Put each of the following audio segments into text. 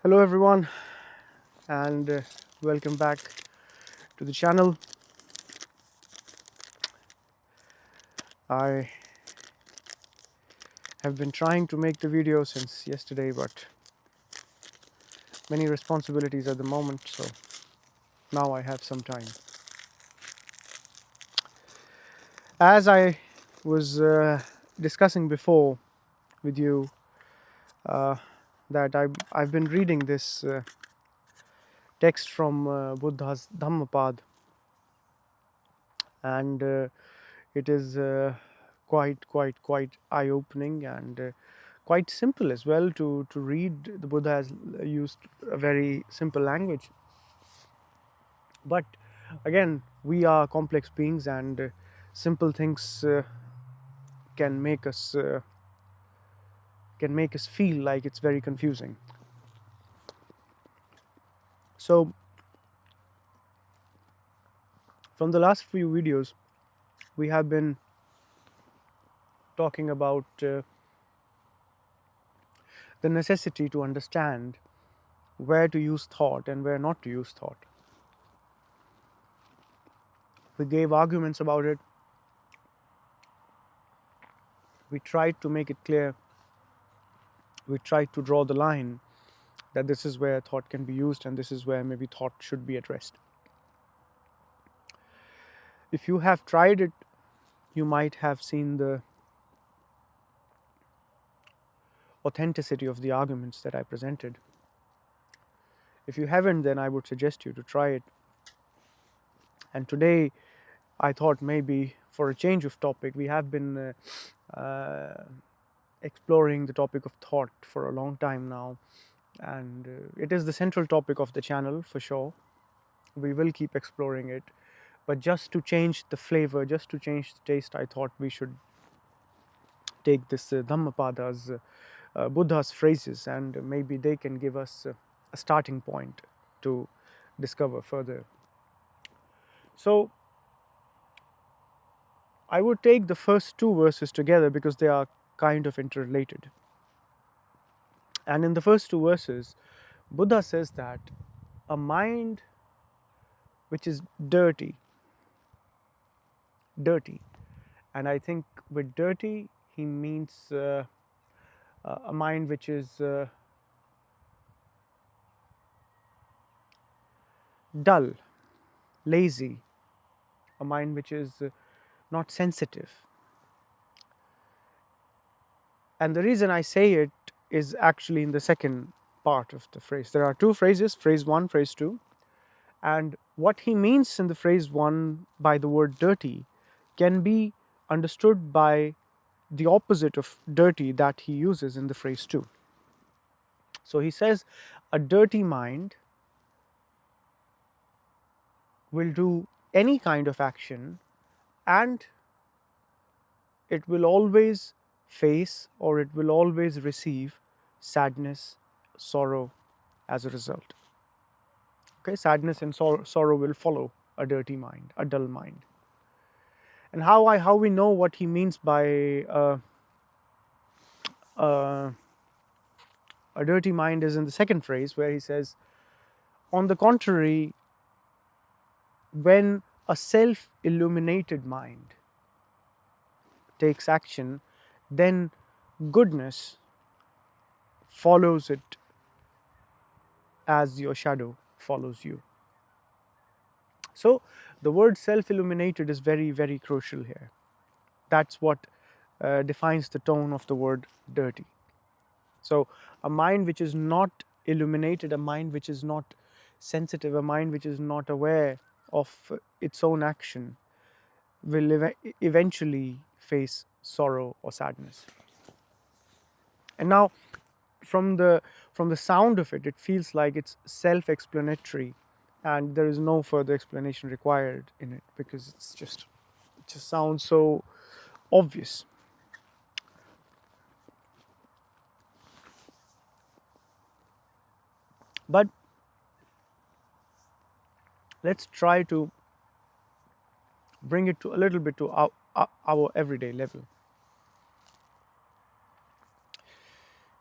Hello everyone, and welcome back to the channel. I have been trying to make the video since yesterday, but many responsibilities at the moment, so now I have some time. As I was discussing before with you, uh, that I've been reading this text from Buddha's Dhammapada, and it is quite eye-opening and quite simple as well to read. The Buddha has used a very simple language, but again, we are complex beings, and simple things can make us feel like it's very confusing. So from the last few videos, we have been talking about the necessity to understand where to use thought and where not to use thought. We gave arguments about it. We tried to make it clear. We tried to draw the line that this is where thought can be used and this is where maybe thought should be addressed. If you have tried it, you might have seen the authenticity of the arguments that I presented. If you haven't, then I would suggest you to try it. And today, I thought maybe for a change of topic, we have been exploring the topic of thought for a long time now, and it is the central topic of the channel for sure. We will keep exploring it, but just to change the flavor, just to change the taste, I thought we should take this Dhammapada's, Buddha's phrases, and maybe they can give us a starting point to discover further. So I would take the first two verses together because they are kind of interrelated. And in the first two verses, Buddha says that a mind which is dirty, and I think with dirty he means a mind which is dull, lazy, a mind which is not sensitive. And the reason I say it is actually in the second part of the phrase. There are two phrases, phrase 1, phrase 2. And what he means in the phrase 1 by the word dirty can be understood by the opposite of dirty that he uses in the phrase 2. So he says a dirty mind will do any kind of action, and it will always face, or it will always receive, sadness, sorrow as a result. Okay, sadness and sorrow will follow a dirty mind, a dull mind. And how we know what he means by a dirty mind is in the second phrase, where he says, on the contrary, when a self-illuminated mind takes action, then goodness follows it as your shadow follows you. So the word self-illuminated is very, very crucial here. That's what defines the tone of the word dirty. So a mind which is not illuminated, a mind which is not sensitive, a mind which is not aware of its own action will eventually face sorrow or sadness. And now from the sound of it, it feels like it's self-explanatory, and there is no further explanation required in it, because it just sounds so obvious. But let's try to bring it to a little bit to our everyday level.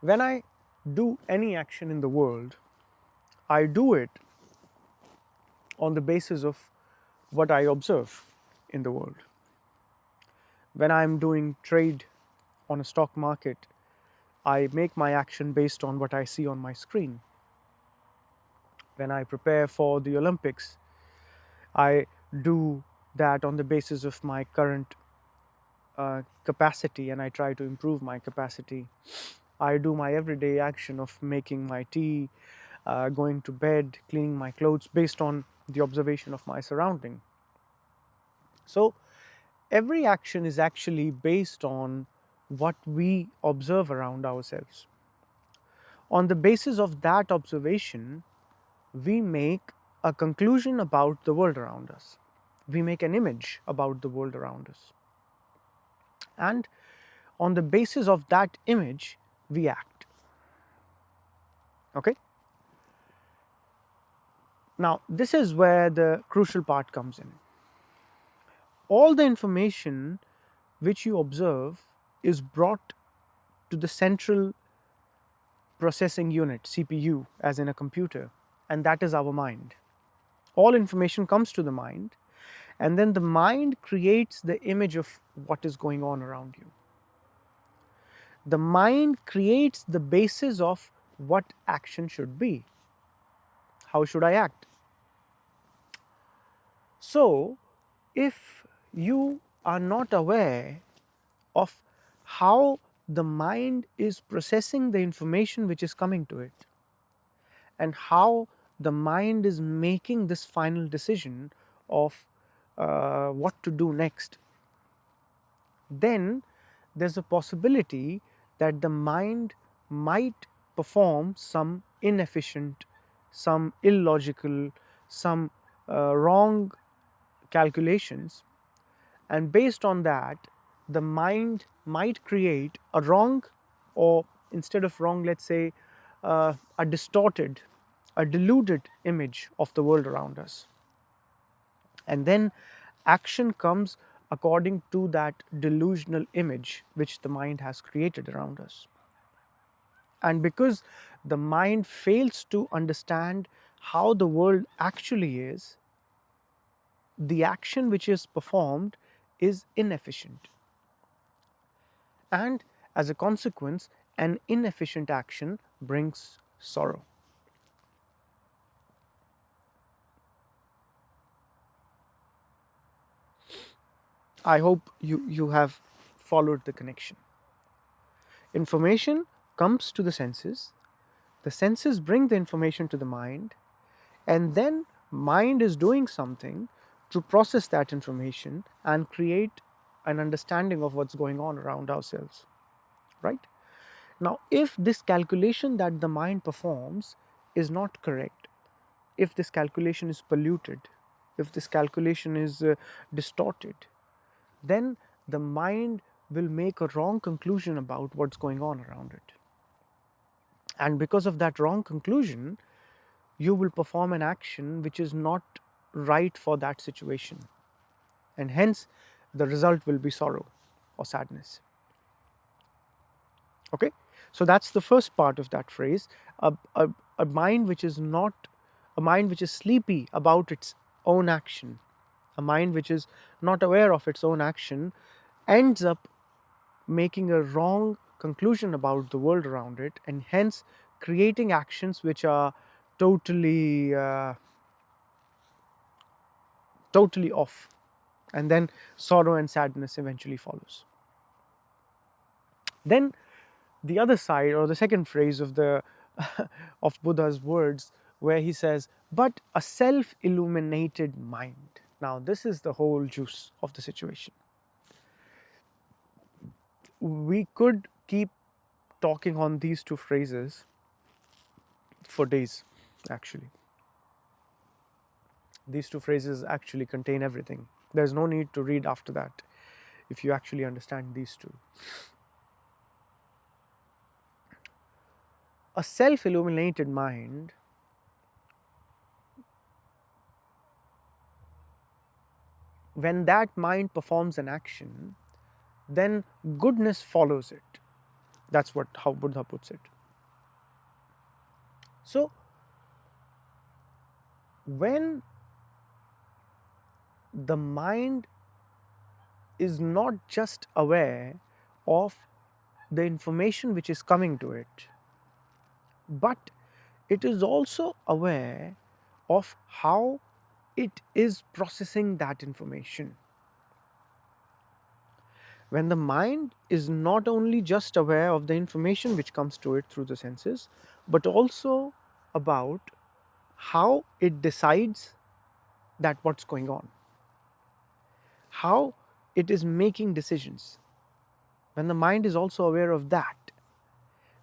When I do any action in the world, I do it on the basis of what I observe in the world. When I'm doing trade on a stock market, I make my action based on what I see on my screen. When I prepare for the Olympics, I do that on the basis of my current capacity, and I try to improve my capacity. I do my everyday action of making my tea, going to bed, cleaning my clothes based on the observation of my surrounding. So every action is actually based on what we observe around ourselves. On the basis of that observation, we make a conclusion about the world around us. We make an image about the world around us. And on the basis of that image, we act. Okay? Now, this is where the crucial part comes in. All the information which you observe is brought to the central processing unit, CPU, as in a computer, and that is our mind. All information comes to the mind, and then the mind creates the image of what is going on around you. The mind creates the basis of what action should be. How should I act? So, if you are not aware of how the mind is processing the information which is coming to it, and how the mind is making this final decision of what to do next, then there's a possibility that the mind might perform some inefficient, some illogical, some wrong calculations, and based on that, the mind might create a wrong, or instead of wrong, let's say a distorted, a deluded image of the world around us. And then action comes according to that delusional image which the mind has created around us. And because the mind fails to understand how the world actually is, the action which is performed is inefficient. And as a consequence, an inefficient action brings sorrow. I hope you have followed the connection. Information comes to the senses bring the information to the mind, and then mind is doing something to process that information and create an understanding of what's going on around ourselves, right? Now, if this calculation that the mind performs is not correct, if this calculation is polluted, if this calculation is distorted, then the mind will make a wrong conclusion about what's going on around it. And because of that wrong conclusion, you will perform an action which is not right for that situation. And hence, the result will be sorrow or sadness. Okay? So that's the first part of that phrase. A mind which is not, a mind which is sleepy about its own action, a mind which is not aware of its own action, ends up making a wrong conclusion about the world around it, and hence creating actions which are totally totally off, and then sorrow and sadness eventually follows. Then the other side, or the second phrase of the of Buddha's words, where he says, but a self-illuminated mind. Now this is the whole juice of the situation. We could keep talking on these two phrases for days, actually. These two phrases actually contain everything. There's no need to read after that if you actually understand these two. A self-illuminated mind when that mind performs an action, then goodness follows it. That's how Buddha puts it. So when the mind is not just aware of the information which is coming to it, but it is also aware of how it is processing that information. When the mind is not only just aware of the information which comes to it through the senses, but also about how it decides that what's going on, how it is making decisions, when the mind is also aware of that,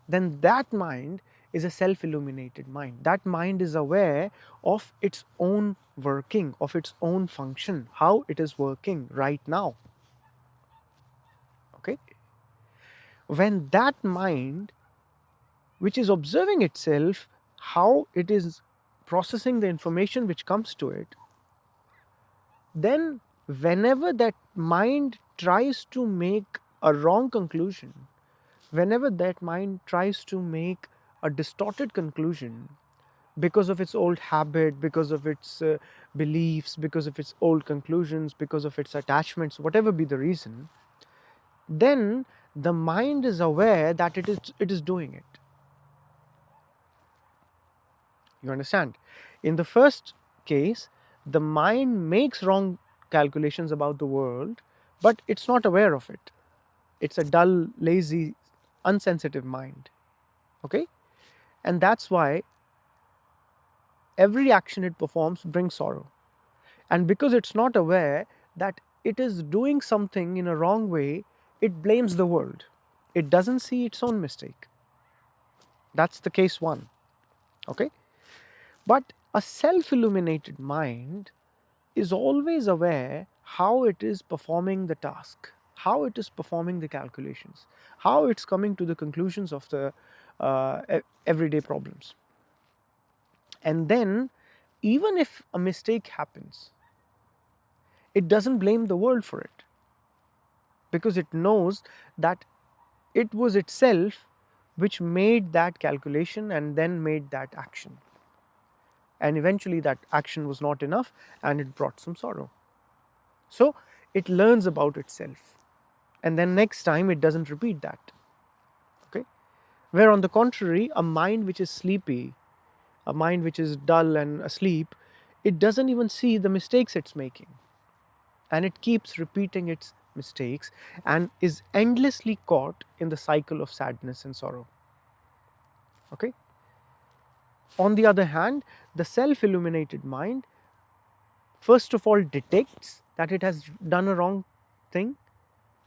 then that mind is a self-illuminated mind. That mind is aware of its own working, of its own function, how it is working right now. Okay? When that mind, which is observing itself, how it is processing the information which comes to it, then whenever that mind tries to make a wrong conclusion, whenever that mind tries to make a distorted conclusion because of its old habit, because of its beliefs, because of its old conclusions, because of its attachments, whatever be the reason, then the mind is aware that it is doing it. You understand? In the first case, the mind makes wrong calculations about the world, but it's not aware of it. It's a dull, lazy, unsensitive mind. Okay? And that's why every action it performs brings sorrow. And because it's not aware that it is doing something in a wrong way, it blames the world. It doesn't see its own mistake. That's the case one. Okay? But a self-illuminated mind is always aware how it is performing the task, how it is performing the calculations, how it's coming to the conclusions of the everyday problems. And then, even if a mistake happens, it doesn't blame the world for it, because it knows that it was itself which made that calculation and then made that action. And eventually that action was not enough and it brought some sorrow. So it learns about itself, and then next time it doesn't repeat that. Okay? Where on the contrary, a mind which is sleepy, a mind which is dull and asleep, it doesn't even see the mistakes it's making, and it keeps repeating its mistakes and is endlessly caught in the cycle of sadness and sorrow. Okay? On the other hand, the self-illuminated mind first of all detects that it has done a wrong thing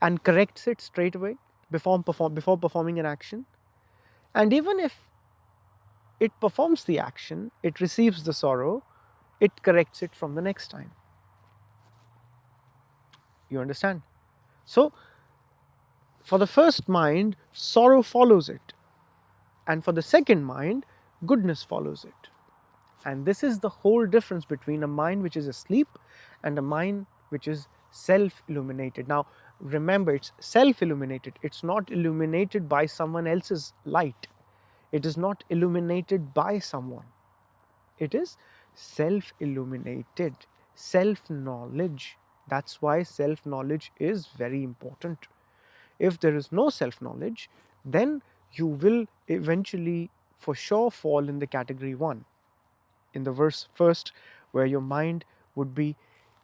and corrects it straight away before performing an action. And even if it performs the action, it receives the sorrow, it corrects it from the next time. You understand? So, for the first mind, sorrow follows it, and for the second mind, goodness follows it. And this is the whole difference between a mind which is asleep and a mind which is self-illuminated. Now, remember, it's self-illuminated. It's not illuminated by someone else's light. It is not illuminated by someone. It is self-illuminated, self-knowledge. That's why self-knowledge is very important. If there is no self-knowledge, then you will eventually for sure fall in the category 1. In the verse first, where your mind would be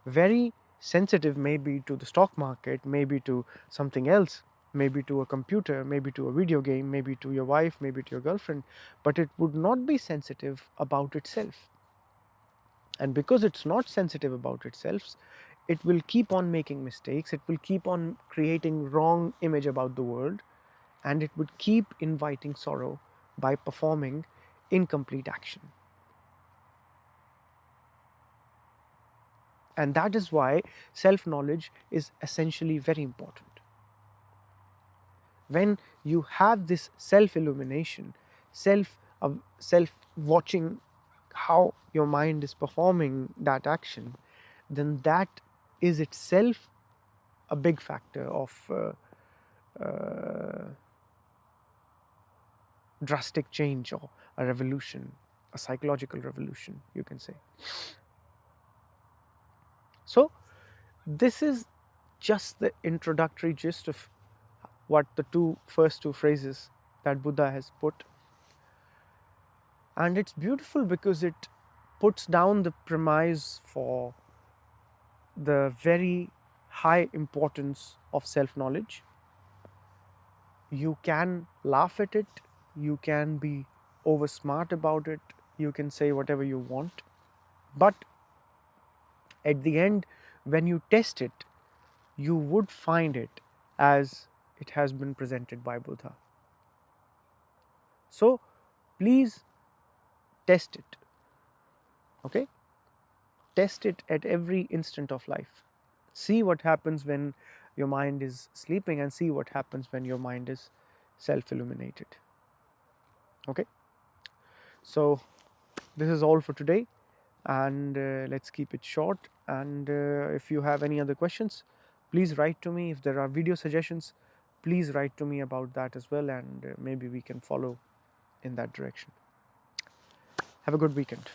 very sensitive, maybe to the stock market, maybe to something else, maybe to a computer, maybe to a video game, maybe to your wife, maybe to your girlfriend, but it would not be sensitive about itself. And because it's not sensitive about itself, it will keep on making mistakes, it will keep on creating wrong image about the world, and it would keep inviting sorrow by performing incomplete action. And that is why self-knowledge is essentially very important. When you have this self-illumination, self-watching how your mind is performing that action, then that is itself a big factor of drastic change or a revolution, a psychological revolution, you can say. So this is just the introductory gist of what the first two phrases that Buddha has put. And it's beautiful because it puts down the premise for the very high importance of self-knowledge. You can laugh at it, you can be over smart about it, you can say whatever you want, but at the end, when you test it, you would find it as it has been presented by Buddha. So please test it, okay? Test it at every instant of life. See what happens when your mind is sleeping, and see what happens when your mind is self-illuminated. Okay? So this is all for today, and let's keep it short. And if you have any other questions, please write to me. If there are video suggestions, please write to me about that as well, and maybe we can follow in that direction. Have a good weekend.